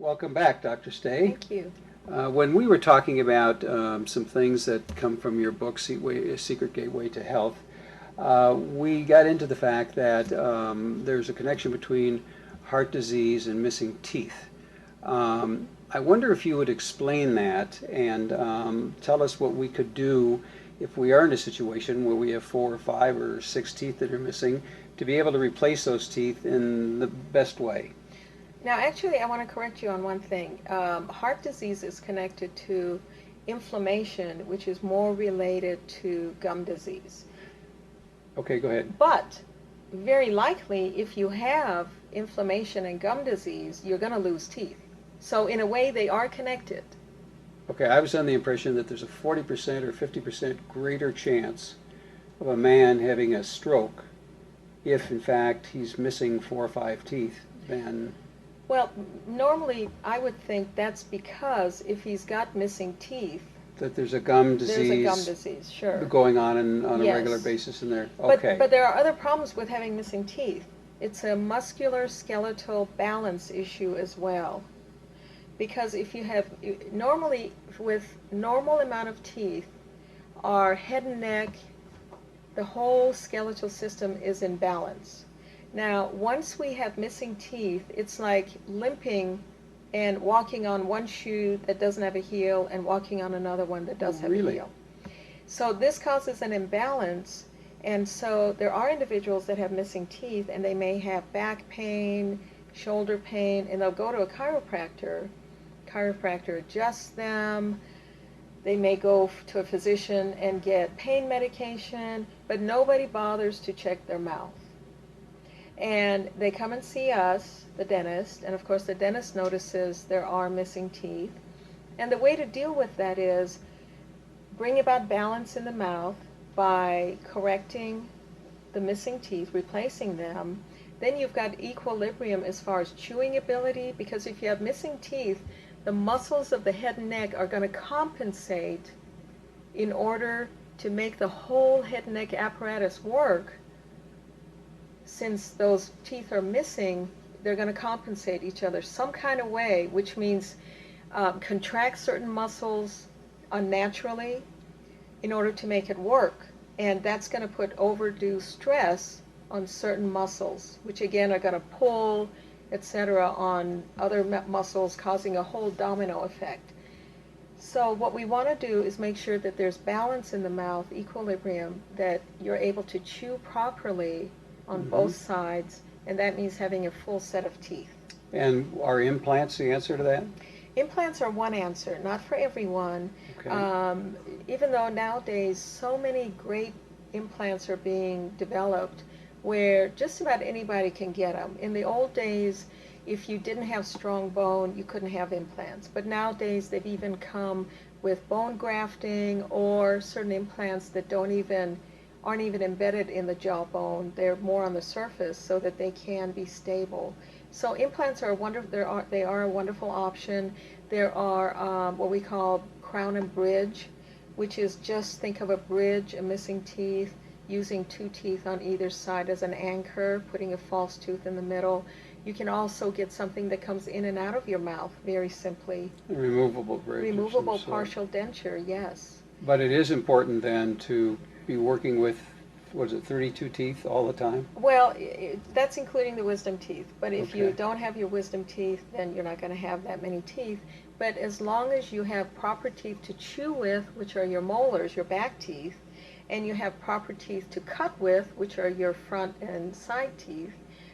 Welcome back, Dr. Stay. Thank you. When we were talking about some things that come from your book, Secret Gateway to Health, we got into the fact that there's a connection between heart disease and missing teeth. I wonder if you would explain that and tell us what we could do if we are in a situation where we have 4 or 5 or 6 teeth that are missing, to be able to replace those teeth in the best way. Now, actually, I want to correct you on one thing. Heart disease is connected to inflammation, which is more related to gum disease. Okay, go ahead. But very likely, if you have inflammation and gum disease, you're going to lose teeth. So in a way, they are connected. Okay, I was under the impression that there's a 40% or 50% greater chance of a man having a stroke if, in fact, he's missing 4 or 5 teeth than... Well, normally I would think that's because if he's got missing teeth, that there's a gum disease, sure, going on a yes, regular basis in there. Okay. But there are other problems with having missing teeth. It's a muscular skeletal balance issue as well. Because if you have, normally with normal amount of teeth, our head and neck, the whole skeletal system is in balance. Now, once we have missing teeth, it's like limping and walking on one shoe that doesn't have a heel and walking on another one that does have a heel. So this causes an imbalance, and so there are individuals that have missing teeth and they may have back pain, shoulder pain, and they'll go to a chiropractor. Chiropractor adjusts them. They may go to a physician and get pain medication, but nobody bothers to check their mouth. And they come and see us, the dentist, and of course the dentist notices there are missing teeth. And the way to deal with that is bring about balance in the mouth by correcting the missing teeth, replacing them. Then you've got equilibrium as far as chewing ability, because if you have missing teeth, the muscles of the head and neck are going to compensate in order to make the whole head and neck apparatus work. Since those teeth are missing, they're going to compensate each other some kind of way, which means contract certain muscles unnaturally in order to make it work. And that's going to put overdue stress on certain muscles, which again are going to pull, etc., on other muscles, causing a whole domino effect. So what we want to do is make sure that there's balance in the mouth, equilibrium, that you're able to chew properly on both sides, and that means having a full set of teeth. And are implants the answer to that? Implants are one answer, not for everyone. Okay. Even though nowadays so many great implants are being developed where just about anybody can get them. In the old days, if you didn't have strong bone, you couldn't have implants. But nowadays they've even come with bone grafting or certain implants that aren't even embedded in the jawbone. They're more on the surface so that they can be stable. So implants are wonderful. They are a wonderful option. There are what we call crown and bridge, which is just think of a bridge, a missing teeth, using 2 teeth on either side as an anchor, putting a false tooth in the middle. You can also get something that comes in and out of your mouth very simply. A removable bridge. Removable partial denture, yes. But it is important then to be working with, what is it, 32 teeth all the time? Well, that's including the wisdom teeth. But if you Okay. don't have your wisdom teeth, then you're not going to have that many teeth. But as long as you have proper teeth to chew with, which are your molars, your back teeth, and you have proper teeth to cut with, which are your front and side teeth,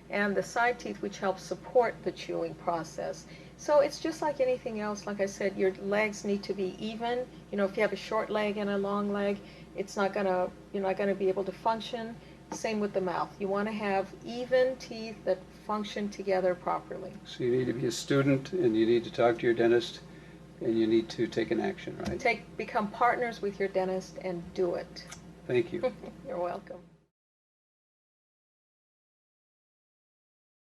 and the side teeth which help support the chewing process. So it's just like anything else. Like I said, your legs need to be even. You know, if you have a short leg and a long leg, you're not gonna be able to function. Same with the mouth. You want to have even teeth that function together properly. So you need to be a student, and you need to talk to your dentist, and you need to take an action, right? Become partners with your dentist and do it. Thank you. You're welcome.